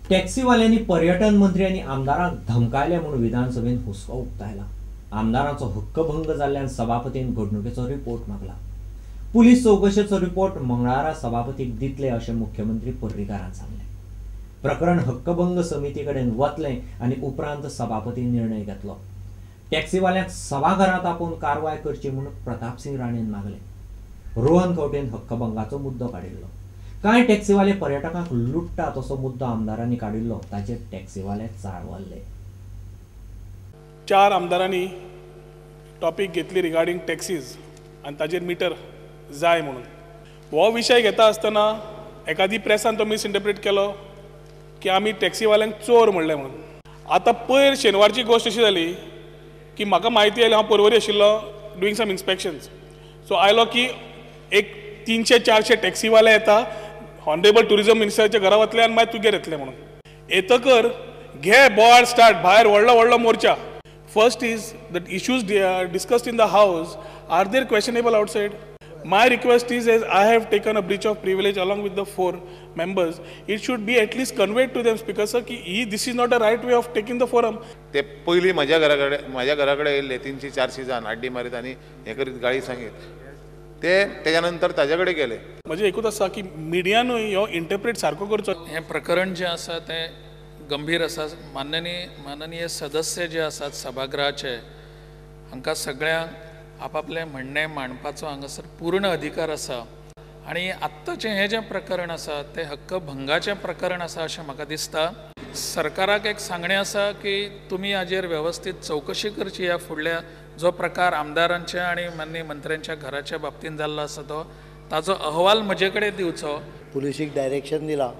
टॅक्सीवाल्यांनी पर्यटन मंत्री आणि आमदारांक धमकायले म्हणून विधानसभेत हुस्को उक्तायला। आमदारांचो हक्कभंग जाल्ल्यान सभापतीन घडणुकेचो रिपोर्ट मागला। पुलीस चौकशेचो रिपोर्ट मंगळारा सभापतीक दितले अशें मुख्यमंत्री पर्रीकारान सांगले। प्रकरण हक्कभंग समिती कडेन वतले आनी उपरांत सभापती निर्णय घेतलो। टॅक्सीवाल्यांक सभाघरांत आपोवन कारवाय करची म्हणून प्रतापसिंग राणेन मागले। रोहन खंवटेन हक्कभंगाचो मुद्दो काडिल्लो। कांय टॅक्सीवाले पर्यटकांक लुटतात असो मुद्दो आमदारांनी काडिल्लो, ताचेर टॅक्सीवाले चाळवल्ले। 4 आमदारांनी टॉपिक घेतली रिगार्डिंग टॅक्सीज आनी ताजेर मिटर जाय म्हणून। हो विशय घेता आसतना एखादी प्रेसान तो मिसइंटरप्रेट केलो की आमी टॅक्सीवाल्यांक चोर म्हणले म्हणून। आतां पयर शेनवारची गोष्ट अशी जाली की म्हाका म्हायती आयली, हांव परवरी आशिल्लो डुईंग सम इन्स्पेक्शन्स। सो आयलो की एक 300-400 टॅक्सीवाले येता, ऑनरेबल टुरिजम मिनिस्टराच्या घरा वतले आनी मागीर तुगेर येतले म्हणून। येतकर घे बोवाळ स्टार्ट, भायर व्हडलो मोर्चा। फर्स्ट इज दट issues discussed in the house are there questionable outside. My request is, as I have taken a breach of privilege along with the 4 members, it should be at least conveyed to them, because this is not a right way of taking the forum. ते पहिली माझ्या घराकडे येयले 300-400 जाण आड्डी मारीत आनी हे करीत गाळी सांगीत ते त्याच्यानंतर ताज्याकडे गेले। म्हणजे एकूच आसा की मिडियानूय हो इंटरप्रेट सारको करचो। हे प्रकरण जे आसा ते गंभीर आसा। माननीय सदस्य जे आसात सभागृहाचे, हांकां सगळ्यांक आपापले म्हणणे मांडपाचो हांगासर पूर्ण अधिकार आसा। आणि आत्ताचें हें जें प्रकरण आसा तें हक्कभंगाचें प्रकरण आसा अशें म्हाका दिसता। सरकाराक एक सांगणें आसा की तुमी हाजेर वेवस्थीत चौकशी करची। ह्या फुडल्या जो प्रकार आमदारांच्या आणि माननीय मंत्र्यांच्या घराच्या बाबतींत जाल्लो आसा ताचो अहवाल म्हजे कडेन दिवचो। पुलिसीक डायरेक्शन दिलां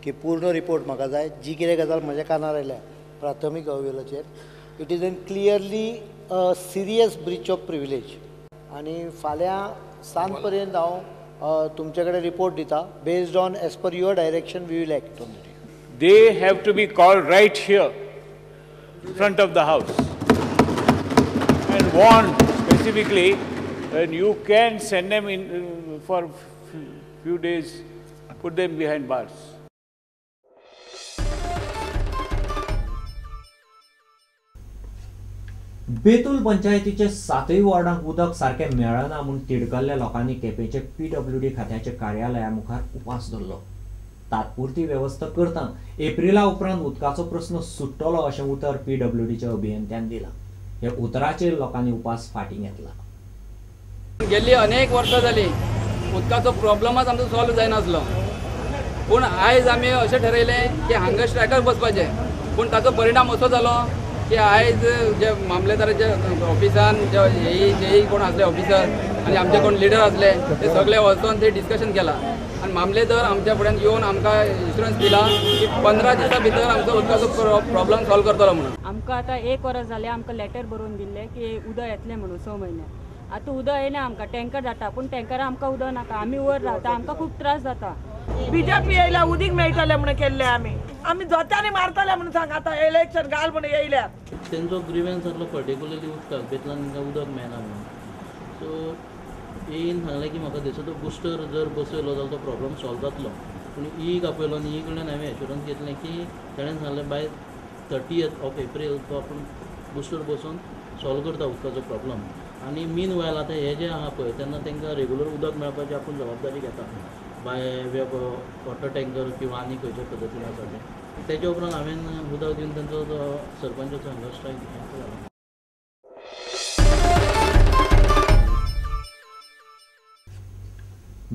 की पूर्ण रिपोर्ट म्हाका जाय। जी कितें गजाल म्हज्या कानार आयल्या प्राथमीक अहवालाचेर, it is an clearly a serious breach of privilege. आनी फाल्यां सांज पर्यंत हांव तुमचे कडेन रिपोर्ट दिता। Based on as per your direction we will act on it. They have to be called right here in front of the house and warned specifically, and you can send them in for few days, put them behind bars. Betul पंचायतीचे 7 वॉर्डांक उदक सारखे मेळना म्हणून तिडकल्ल्या लोकांनी केपेचे PWD खात्याचे कार्यालया मुखार उपास धरलो। तात्पुरती व्यवस्था करता एप्रिला उपरांत उदकाचो प्रश्न सुट्टलो अशें उतर PWDच्या अभियंत्यान दिलां। हे उतराचेर लोकांनी उपास फाटीं घेतला। गेल्ली अनेक वर्सां जाली उदकाचो प्रॉब्लमच आमचो सॉल्व जायनासलो, पूण आयज आमी अशें ठरयलें की हांगा स्ट्रायकार बसपाचें। पूण ताचो परिणाम असो जालो की आयज जे मामलेदाराच्या ऑफिसान जे कोण आसले ऑफिसर आनी आमचे कोण लिडर आसले ते सगळे वचून ते डिस्कशन केलां। आनी मामलेदार आमच्या फुड्यान येवन आमकां इन्शुरन्स दिला की 15 दिसां भितर आमचो उदकाचो प्रॉब्लम सॉल्व करतलो म्हणून। आमकां आतां 1 वर्स जालें आमकां लेटर बरोवन दिल्लें की उदक येतलें म्हणून 6 म्हयने। आतां उदक येना आमकां, टँकर जाता पूण टँकरां आमकां उदक नाका। आमी वयर रावता, आमकां खूब त्रास जाता। बीजेपी येयल्या उदीक मेळटलें म्हणून केल्लें आमी जोत्यांनी मारतले म्हणून सांग। आतां इलेक्शन घाल म्हणून येयल्या। तेंचो ग्रिव्हन्स आसलो पर्टिक्युलरली उदकाक, बेतलान तांकां उदक मेळना म्हणून। सो येयन सांगलें की म्हाका दिसता तो बुस्टर जर बसयलो जाल्यार तो प्रॉब्लम सॉल्व जातलो। पूण ईक आपयलो आनी ई कडल्यान हांवें एश्युरन्स घेतलें की ताणें सांगलें बाय 30th ऑफ एप्रील तो आपूण बुस्टर बसोवन सॉल्व करता उदकाचो प्रॉब्लम। आनी मीन वायल आतां हे जे आहा पळय तेन्ना तांकां रेगुलर उदक मेळपाची आपूण जबाबदारी घेता बाय वॉटर टँकर किंवा आनी खंयच्या पद्दतीन आसा तें। तेच्या उपरांत हांवें उदक दिवन तांचो सरपंचाचो हांगा स्ट्रायक कॅन्सल जालो।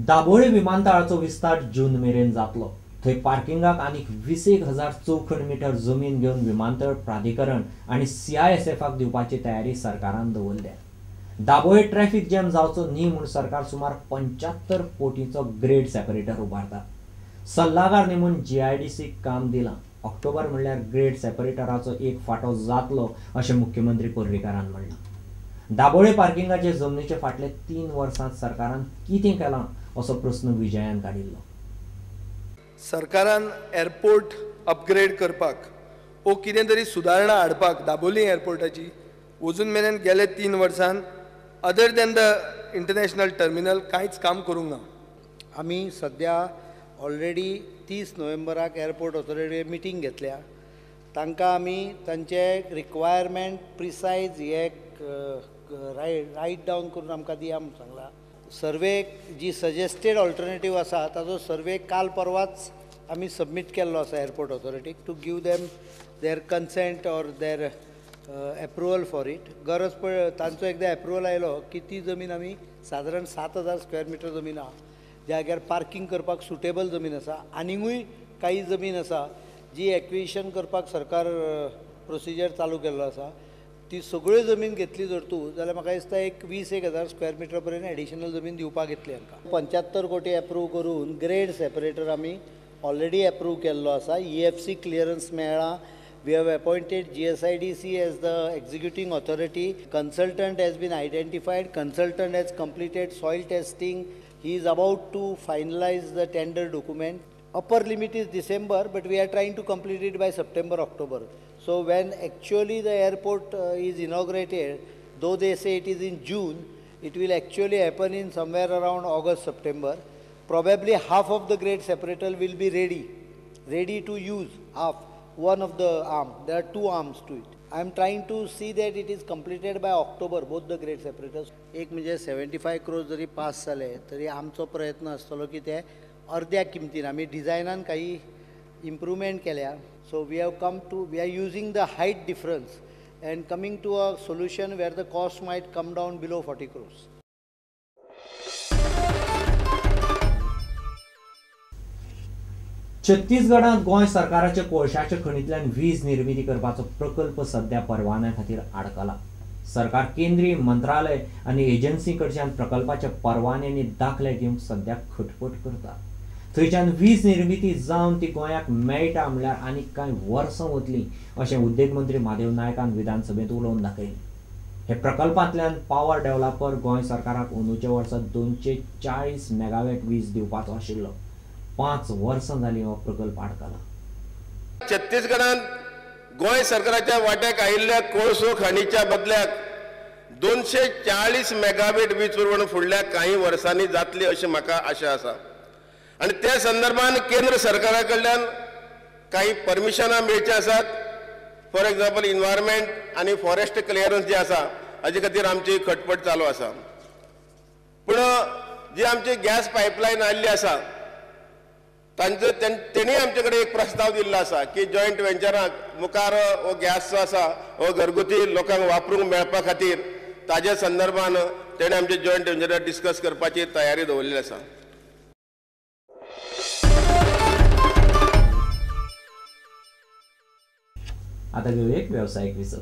दाबोळे विमानतळाचो विस्तार जून मेरेन जातलो। थंय पार्किंगाक आनीक 20,000 चौखण मीटर जमीन घेवन विमानतळ प्राधिकरण आनी CISFाक दिवपाची तयारी सरकारान दवरल्या। दाबोळे ट्रॅफिक जॅम जावचो न्ही म्हूण सरकार सुमार 75 कोटींचो ग्रेड सेपरेटर उबारता। सल्लागार नेमून GIDCक काम दिलां। ऑक्टोबर म्हणल्यार ग्रेड सेपरेटराचो एक फांटो जातलो अशें मुख्यमंत्री पर्रीकारान म्हणलां। दाबोळे पार्किंगाचे जमनीचे फाटले 3 वर्सांत सरकारान कितें केलां असो प्रस्न विजयान काडिल्लो। सरकारान एअरपोर्ट अपग्रेड करपाक वो कितें तरी सुदारणा हाडपाक दाबोळी एअरपोर्टाची अजून मेरेन गेले 3 वर्सांत other than the international terminal कांयच काम करूंक ना। आमी सद्या ऑलरेडी 30 नोव्हेंबराक एअरपोर्ट ऑथॉरिटी मिटींग घेतल्या. तांकां आमी तांचे रिक्वायरमेंट प्रिसायज हे रायट डावन करून आमकां दिया म्हणून सांगला. सर्वे जी सजेस्टेड ऑल्टरनेटीव आसा ताजो सर्वे काल परवाच आमी सबमीट केल्लो आसा एअरपोर्ट ऑथॉरिटीक to give them their consent or their approval for it. गरज पड तांचो एकदां एप्रुवल आयलो की ती जमीन आमी सादारण 7,000 स्क्वेअर मिटर जमीन आहा ज्या जाग्यार पार्किंग करपाक सुटेबल जमीन आसा. आनीकूय काही जमीन आसा जी एक्विजिशन करपाक सरकार प्रोसिजर चालू केल्लो आसा. ती सगळ्यो जमीन घेतली जर तूं जाल्यार म्हाका दिसता एक 20,000 स्क्वेअर मिटर पर्यंत एडिशनल जमीन दिवपाक येतली आमकां. 75 कोटी एप्रूव करून ग्रेड सेपरेटर आमी ऑलरेडी एप्रूव केल्लो आसा. EFC क्लियरन्स मेळ्ळा. We have appointed GSIDC as the executing authority. Consultant has been identified. Consultant has completed soil testing. He is about to finalize the tender document. Upper limit is December, but we are trying to complete it by September, October. So when actually the airport is inaugurated, though they say it is in June, it will actually happen in somewhere around August, September. Probably half of the grade separator will be ready to use, half. One of the arm. There are 2 arms to it. I am trying to see that it is completed by October, both the grade separators. एक म्हणजे 75 crores जरी pass जाले तरी आमचो प्रयत्न आसतलो की ते अर्ध्या किमतीन आमी डिझायनान काही इम्प्रूवमेंट केल्या. So we are using the height difference and coming to a solution where the cost might come down below 40 crores. छत्तीसगडात Goa सरकाराच्या कोळशाच्या खणींतल्यान वीज निर्मिती करपाचो प्रकल्प सध्या परवान्या खातीर आडकला. सरकार केंद्रीय मंत्रालय आनी एजन्सी कडच्यान प्रकल्पाच्या परवान्यांनी दाखले घेवंक सध्या खटपट करता. थंयच्यान वीज निर्मिती जावन ती गोंयाक मेळटा म्हणल्यार आनीक कांय वर्सां वतलीं अशें उद्देग मंत्री म्हादेव नायकान विधानसभेत उलोवन दाखयलें. हे प्रकल्पांतल्यान पॉवर डेव्हलपर गोंय सरकाराक अंदूच्या वर्सा 240 मेगावॅट वीज दिवपाचो आशिल्लो. 5 वर्सां जालीं हो प्रकल्प आडकला. छत्तीसगडांत गोंय सरकाराच्या वाट्याक आयिल्ल्या कोळसो खाणीच्या बदल्याक 240 मेगावॅट वीज पुरवण फुडल्या काही वर्सांनी जातली अशी म्हाका आशा आसा. आणि त्या संदर्भात केंद्र सरकारा कडल्यान काही परमिशनां मेळची आसात. फॉर एक्झाम्पल इन्व्हायरमेंट आनी फॉरेस्ट क्लियरन्स जे आसा हाजे खातीर आमची खटपट चालू आसा. पूण जी आमची गॅस पायपलायन आयिल्ली आसा तेणी आमचे कडेन एक प्रस्ताव दिल्लो आसा की जॉयंट वेंचराक मुखार हो गॅस जो आसा हो घरगुती लोकांक वापरूंक मेळपा खातीर ताजे संदर्भान तेणे आमचे जॉयंट वेंचराक डिस्कस करपाची तयारी दवरलेली आसा. आता घेऊ एक व्यावसायिक विसर.